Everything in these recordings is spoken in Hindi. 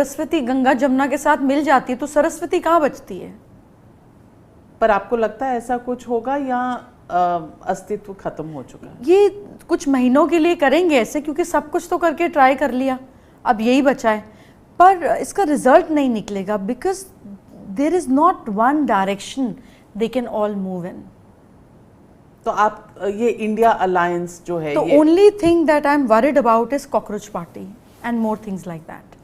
सरस्वती गंगा जमुना के साथ मिल जाती है तो सरस्वती कहाँ बचती है? पर आपको लगता है ऐसा कुछ होगा या अस्तित्व खत्म हो चुका है? ये कुछ महीनों के लिए करेंगे ऐसे, क्योंकि सब कुछ तो करके ट्राई कर लिया, अब यही बचा है, पर इसका रिजल्ट नहीं निकलेगा, because there is not one direction they can all move in. तो आप ये इंडिया अलायंस जो है, The only thing that I'm worried about is cockroach party and more things like that.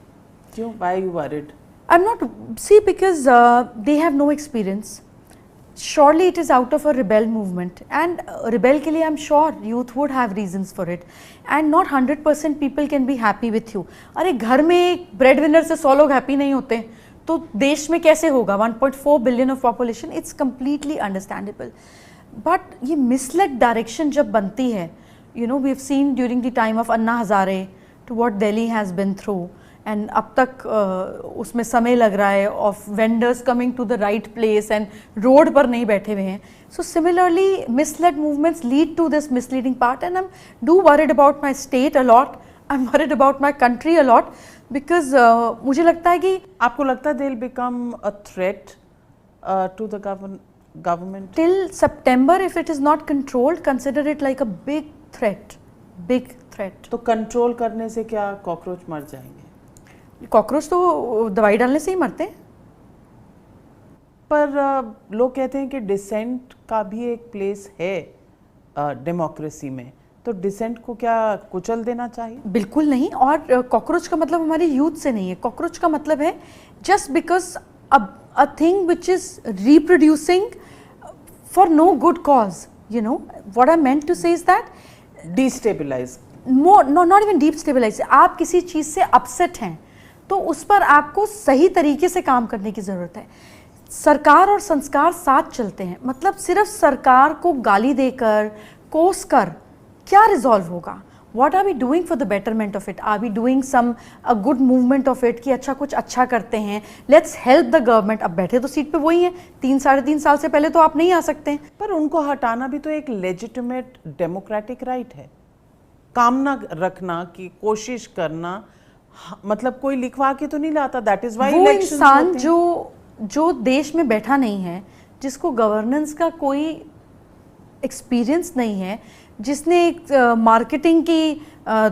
क्यों? Why are you worried? I'm not, see, because they have no experience. Surely it is out of a rebel movement, and rebel के लिए I'm sure youth would have reasons for it, and not 100% people can be happy with you. अरे घर में एक bread winner से 100 लोग happy नहीं होते, तो देश में कैसे होगा? 1.4 billion of population, it's completely understandable. But ये मिसलेड डायरेक्शन जब बनती है, you know, we have seen during the time of Anna Hazare to what Delhi has been through, and अब तक उसमें समय लग रहा है of vendors coming to the right place and road पर नहीं बैठे हुए हैं. So similarly mislead movements lead to this misleading part, and I am do worried about my state a lot, I am worried about my country a lot, because मुझे लगता है कि आपको लगता है they will become a threat to the government till September. If it is not controlled, consider it like a big threat. तो कंट्रोल करने से क्या कॉकरोच मर जाएंगे? कॉकरोच तो दवाई डालने से ही मरते हैं. पर लोग कहते हैं कि डिसेंट का भी एक प्लेस है डेमोक्रेसी में, तो डिसेंट को क्या कुचल देना चाहिए? बिल्कुल नहीं. और कॉकरोच का मतलब हमारे यूथ से नहीं है. कॉकरोच का मतलब है just because a thing which is reproducing for no good cause, you know what I meant to say is that destabilize, not even destabilize. आप किसी चीज़ से अपसेट हैं तो उस पर आपको सही तरीके से काम करने की ज़रूरत है. सरकार और संस्कार साथ चलते हैं. मतलब सिर्फ सरकार को गाली देकर कोस कर क्या रिजॉल्व होगा? What are we doing for the betterment of it? Are we doing a good movement of it कि अच्छा कुछ अच्छा करते हैं, let's help the government. अब बैठे तो सीट पे वही हैं, 3-3.5 साल से पहले तो आप नहीं आ सकते हैं. पर उनको हटाना भी तो एक लेजिटिमेट डेमोक्रेटिक राइट है. कामना रखना की कोशिश करना, मतलब कोई लिखवा के तो नहीं लाता. दैट इज व्हाई वो इंसान जो देश में बैठा नहीं है, जिसको गवर्नेंस का कोई एक्सपीरियंस नहीं है, जिसने एक मार्केटिंग की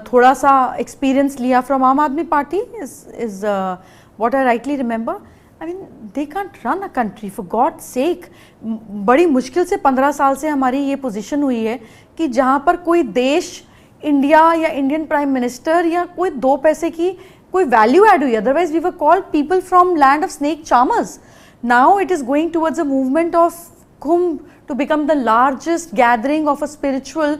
थोड़ा सा एक्सपीरियंस लिया फ्रॉम आम आदमी party, is what I rightly remember. I mean they can't run a country for god सेक. बड़ी मुश्किल से 15 साल से हमारी ये पोजीशन हुई है कि जहाँ पर कोई देश, इंडिया या इंडियन प्राइम मिनिस्टर या कोई 2 पैसे की कोई वैल्यू ऐड हुई. Otherwise we were called people from land of snake charmers. Now it is going towards a movement of Kumbh to become the largest gathering of a spiritual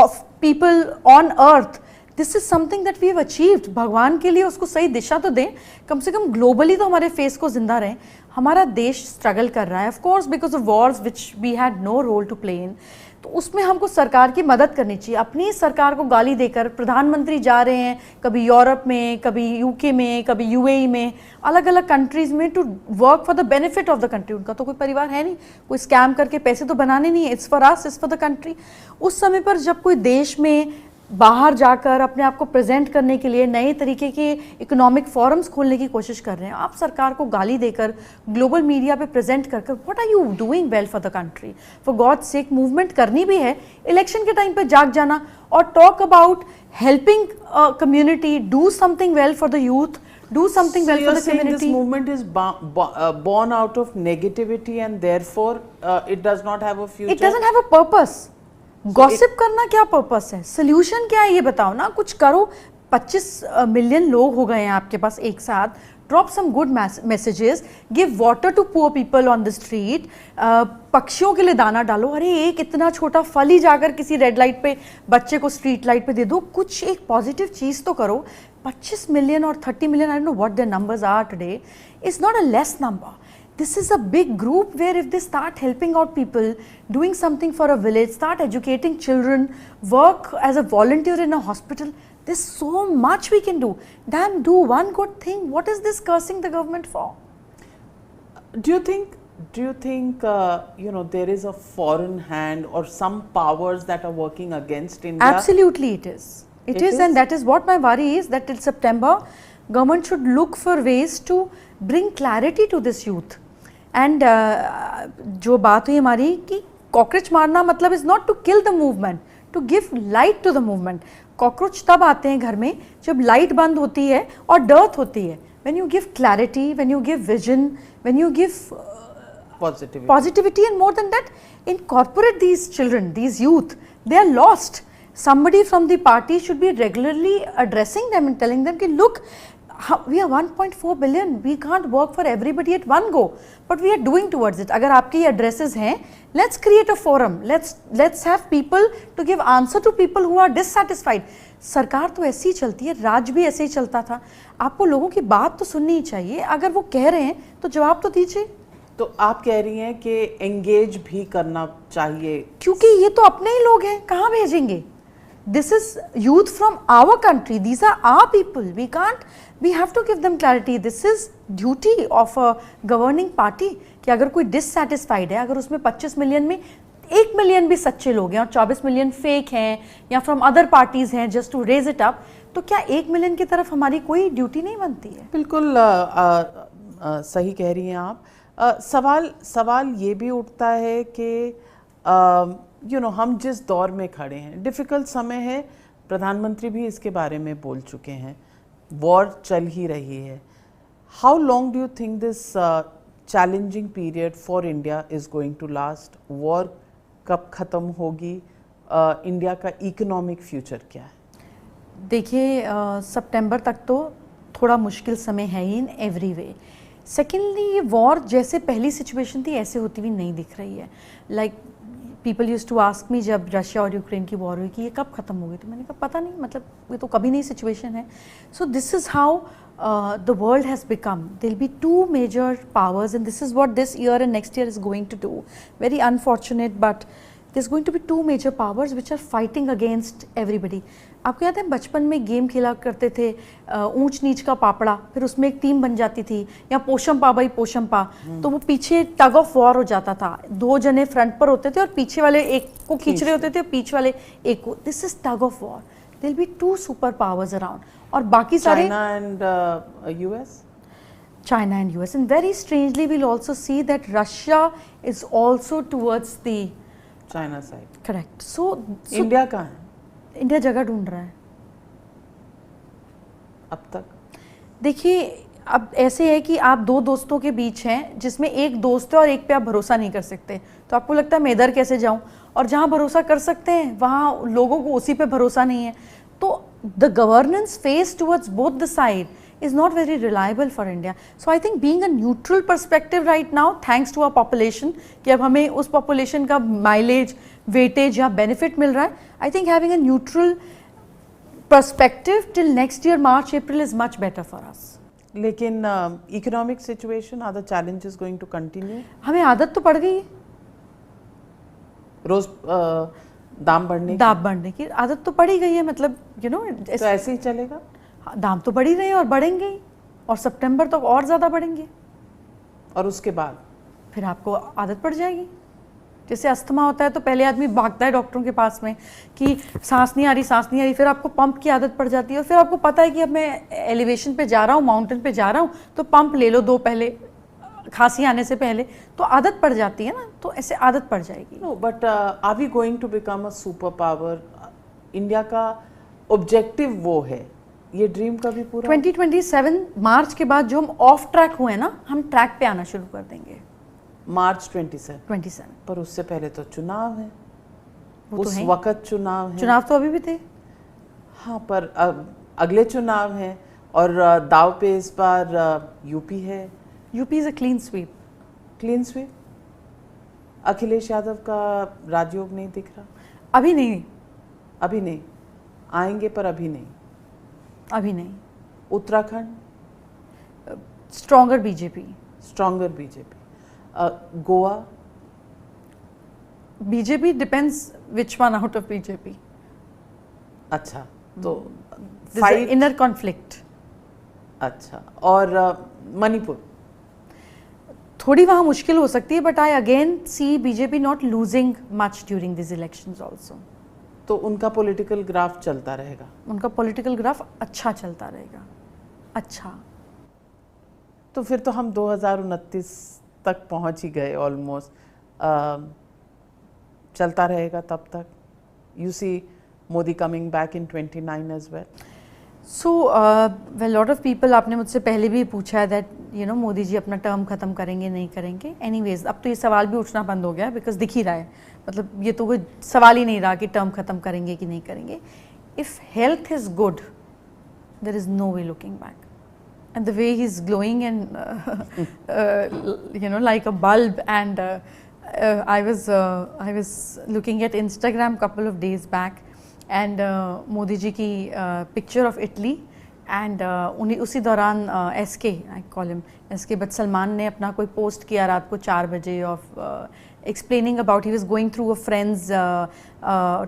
of people on earth. This is something that we have achieved. भगवान के लिए उसको सही दिशा तो दें, कम से कम ग्लोबली तो हमारे फेस को जिंदा रहें. हमारा देश स्ट्रगल कर रहा है, of course because of wars which we had no role to play in. तो उसमें हमको सरकार की मदद करनी चाहिए. अपनी सरकार को गाली देकर प्रधानमंत्री जा रहे हैं कभी यूरोप में, कभी यूके में, कभी यूएई में, अलग अलग कंट्रीज में to work for the benefit of the country. उनका तो कोई परिवार है नहीं, कोई स्कैम करके पैसे तो बनाने नहीं है. It's for us, it's for the country. उस समय पर जब कोई देश में बाहर जाकर अपने आप को प्रेजेंट करने के लिए नए तरीके के इकोनॉमिक फोरम्स खोलने की कोशिश कर रहे हैं, आप सरकार को गाली देकर ग्लोबल मीडिया पे प्रेजेंट कर what are you doing well for the country? For god sake movement करनी भी है, इलेक्शन के टाइम पे जाग जाना और talk about helping community, do something well for the youth, do something well for the community. This movement is born out of negativity and therefore it does not have a future. It doesn't have a purpose. Gossip करना क्या पर्पस है? सोल्यूशन क्या है ये बताओ ना. कुछ करो. 25 मिलियन लोग हो गए हैं आपके पास एक साथ. Drop some good messages, give water to poor people on the street. पक्षियों के लिए दाना डालो. अरे एक इतना छोटा फल ही जाकर किसी रेड लाइट पे बच्चे को स्ट्रीट लाइट पे दे दो. कुछ एक पॉजिटिव चीज़ तो करो. 25 मिलियन और 30 million, I don't know what their numbers are today, is not a less number. This is a big group where if they start helping out people, doing something for a village, start educating children, work as a volunteer in a hospital, there's so much we can do. Damn, do one good thing. What is this cursing the government for? Do you think you know, there is a foreign hand or some powers that are working against India? Absolutely it is. It is, and that is what my worry is, that till September government should look for ways to bring clarity to this youth. And जो बात हुई हमारी कि कॉकरोच मारना मतलब is not to kill the movement, to give light to the movement. Cockroach तब आते हैं घर में जब लाइट बंद होती है और डर्थ होती है. when you give clarity, when you give vision, when you give positivity, and more than that, incorporate these children, these youth. They are lost. Somebody from the party should be regularly addressing them and telling them, look, we are 1.4 billion, we can't work for everybody at one go, but we are doing towards it. अगर आपके addresses हैं, let's create a forum, let's have people to give answer to people who are dissatisfied. सरकार तो ऐसी ही चलती है, राज भी ऐसे ही चलता था. आपको लोगों की बात तो सुननी ही चाहिए. अगर वो कह रहे हैं तो जवाब तो दीजिए. तो आप कह रही हैं कि एंगेज भी करना चाहिए, क्योंकि ये तो अपने ही लोग हैं, कहाँ भेजेंगे? This is youth from our country. These are our people. We have to give them clarity. This is duty of a governing party कि अगर कोई dissatisfied है, अगर उसमें 25 मिलियन में 1 मिलियन भी सच्चे लोग हैं और 24 मिलियन फेक हैं या फ्रॉम अदर पार्टीज हैं just to raise it up, तो क्या 1 मिलियन की तरफ हमारी कोई ड्यूटी नहीं बनती है? बिल्कुल सही कह रही हैं आप. सवाल ये भी उठता है कि हम जिस दौर में खड़े हैं, डिफ़िकल्ट समय है. प्रधानमंत्री भी इसके बारे में बोल चुके हैं, वॉर चल ही रही है. How long do you think this challenging period for India is going to last? War कब ख़त्म होगी? इंडिया का इकोनॉमिक फ्यूचर क्या है? देखिए, सितंबर तक तो थोड़ा मुश्किल समय है ही इन एवरी वे. सेकेंडली, ये वॉर जैसे पहली सिचुएशन थी ऐसे होती हुई नहीं दिख रही है. Like people use to ask me जब रशिया और यूक्रेन की वॉर हुई कि ये कब ख़त्म होगी, तो मैंने कहा पता नहीं, मतलब ये तो कभी नहीं सिचुएशन है. So this is how the world has become. There will be two major powers, and this is what this year and next year is going to do. Very unfortunate, but there's going to be two major powers which are fighting against everybody. आपको याद है बचपन में गेम खेला करते थे, ऊंच नीच का पापड़ा, फिर उसमें एक टीम बन जाती थी, या पोशम पा भाई पोशम पा, तो वो पीछे टग ऑफ वॉर हो जाता था. 2 जने फ्रंट पर होते थे और पीछे वाले एक को खींच रहे होते थे, पीछे वाले एक को. This is tug of war. There will be two super powers around. और बाकी सारे China and US? China and US. And very strangely we'll also see that Russia is also towards the China side. correct. So India कहाँ है इंडिया जगह ढूंढ रहा है अब तक? देखिए, अब ऐसे है कि आप 2 दोस्तों के बीच हैं जिसमें एक दोस्त है और एक पे आप भरोसा नहीं कर सकते, तो आपको लगता है मैं इधर कैसे जाऊं, और जहां भरोसा कर सकते हैं वहां लोगों को उसी पे भरोसा नहीं है. तो the governance face towards both the side is not very reliable for India. So I think being a neutral perspective right now, thanks to our population, कि अब हमें उस population का mileage, weightage या benefit मिल रहा है, I think having a neutral perspective till next year March, April is much better for us. लेकिन economic situation, are the challenges going to continue? हमें आदत तो पड़ गई है, रोज दाम बढ़ने की आदत तो पड़ ही गई है. मतलब तो ऐसे ही चलेगा? दाम तो बढ़ ही रहे हैं और बढ़ेंगे ही, और सितंबर तक और ज़्यादा बढ़ेंगे. और उसके बाद फिर आपको आदत पड़ जाएगी. जैसे अस्थमा होता है तो पहले आदमी भागता है डॉक्टरों के पास में कि सांस नहीं आ रही, फिर आपको पंप की आदत पड़ जाती है, और फिर आपको पता है कि अब मैं एलिवेशन पे जा रहा हूँ, माउंटेन पे जा रहा हूँ, तो पंप ले लो 2 पहले, खांसी आने से पहले, तो आदत पड़ जाती है ना. तो ऐसे आदत पड़ जाएगी. No, but are we going to become a super power? India का ऑब्जेक्टिव वो है, ये ड्रीम का भी पूरा 2027 मार्च के बाद जो हम ऑफ ट्रैक हुए ना, हम ट्रैक पे आना शुरू कर देंगे. मार्च 27. पर उससे पहले तो चुनाव है, उस वक्त चुनाव तो अभी भी थे. हाँ, पर अगले चुनाव हैं, और दाव पे इस बार यूपी है. UP is a clean sweep. Clean sweep? Akhilesh Yadav का राजयोग नहीं दिख रहा? अभी नहीं आएंगे, पर अभी नहीं. Uttarakhand? Stronger BJP. Goa? BJP depends which one out of BJP. अच्छा, तो फाइट इनर कॉन्फ्लिक्ट. अच्छा, और मणिपुर? थोड़ी वहाँ मुश्किल हो सकती है, but I again see BJP not losing much during this elections also. तो उनका पॉलिटिकल ग्राफ चलता रहेगा? उनका पॉलिटिकल ग्राफ अच्छा चलता रहेगा. अच्छा, तो फिर तो हम 2029 तक पहुंच ही गए ऑलमोस्ट। चलता रहेगा तब तक। You see Modi coming back in 29 as well. So well lot of people, आपने मुझसे पहले भी पूछा है that you know Modi ji अपना टर्म ख़त्म करेंगे नहीं करेंगे। एनीवेज अब तो ये सवाल भी उठना बंद हो गया है बिकॉज दिख ही रहा है, मतलब ये तो कोई सवाल ही नहीं रहा कि टर्म ख़त्म करेंगे कि नहीं करेंगे। If health is good there is no way looking back, and the way he's glowing and you know like a bulb and I was looking at Instagram couple of days back and Modi ji ki picture of Italy and उन्हीं उसी दौरान SK I call him SK but Salman ने अपना कोई पोस्ट किया रात को 4 बजे of explaining about he was going through a friend's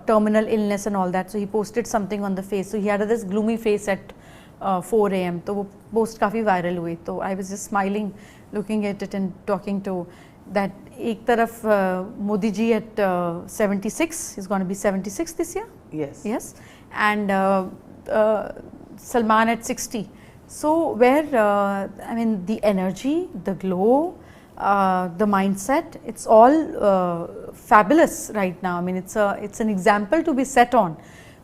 terminal illness and all that, so he posted something on the face, so he had this gloomy face at 4 AM, तो वो पोस्ट काफ़ी वायरल हुई। तो I was just smiling looking at it and talking to that एक तरफ Modi ji at 76, he's going to be 76 this year, yes and Salman at 60, so where I mean the energy, the glow, the mindset, it's all fabulous right now. I mean it's an example to be set on.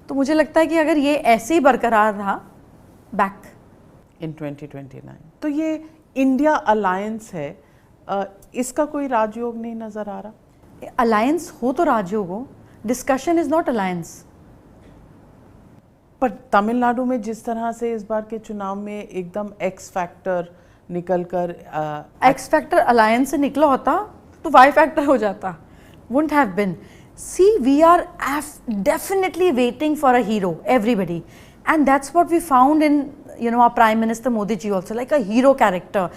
तो मुझे लगता है कि अगर ये ऐसे ही बरकरार रहा बैक इन 2029 तो ये इंडिया अलायंस है, इसका कोई राजयोग नहीं नजर आ रहा। अलायंस हो तो राजयोग हो, डिस्कशन इज नॉट अलायंस। पर तमिलनाडु में जिस तरह से इस बार के चुनाव में एकदम एक्स फैक्टर निकलकर एक्स फैक्टर अलायंस से निकला होता तो वाई फैक्टर हो जाता, wouldn't have been. See we are definitely waiting for a hero, everybody, and that's what we found in you know our Prime Minister Modi ji also, like a hero character.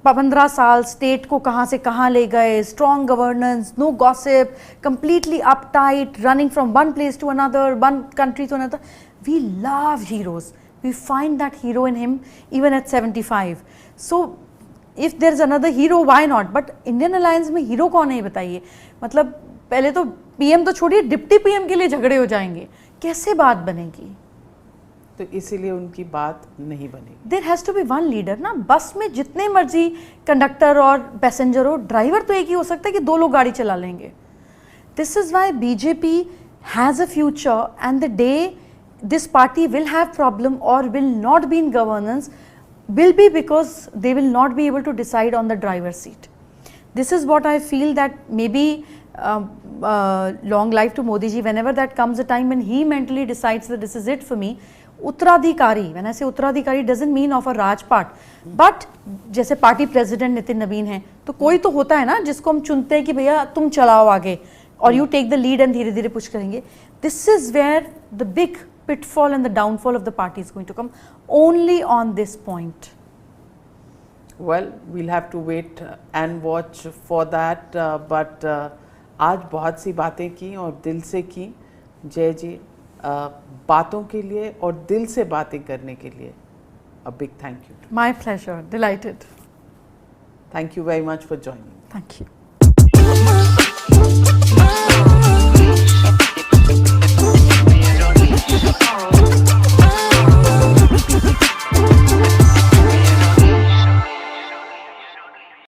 15 साल स्टेट को कहाँ से कहाँ ले गए, strong governance, no gossip, completely uptight, running from one place to another, one country to another. We love heroes. We find that hero in him even at 75. So if there is another hero, why not? But Indian Alliance में हीरो कौन है बताइए? मतलब पहले तो पीएम तो छोड़िए, डिप्टी पीएम के लिए झगड़े हो जाएंगे, कैसे बात बनेगी? तो इसीलिए उनकी बात नहीं बनेगी। There has to be one leader ना। बस में जितने मर्जी कंडक्टर और पैसेंजर हो, ड्राइवर तो एक ही हो सकता है कि 2 लोग गाड़ी चला लेंगे। This is why BJP has a future and the day this party will have problem or will not be in governance will be because they will not be able to decide on the driver's seat. This is what I feel, that maybe long life to Modi ji, whenever that comes a time when he mentally decides that this is it for me. Uttradhikari, when I say Uttradhikari doesn't mean of a Rajpat, but जैसे पार्टी प्रेसिडेंट नितिन नवीन है तो कोई तो होता है ना जिसको हम चुनते हैं कि भैया तुम चलाओ आगे और you take the lead and धीरे धीरे पुश करेंगे। This is where the big pitfall and the downfall of the party is going to come, only on this point. Well, we'll have to wait and watch for that, but आज बहुत सी बातें की और दिल से की। जय जी, बातों के लिए और दिल से बातें करने के लिए a big thank you. My pleasure, delighted. Thank you very much for joining. Thank you.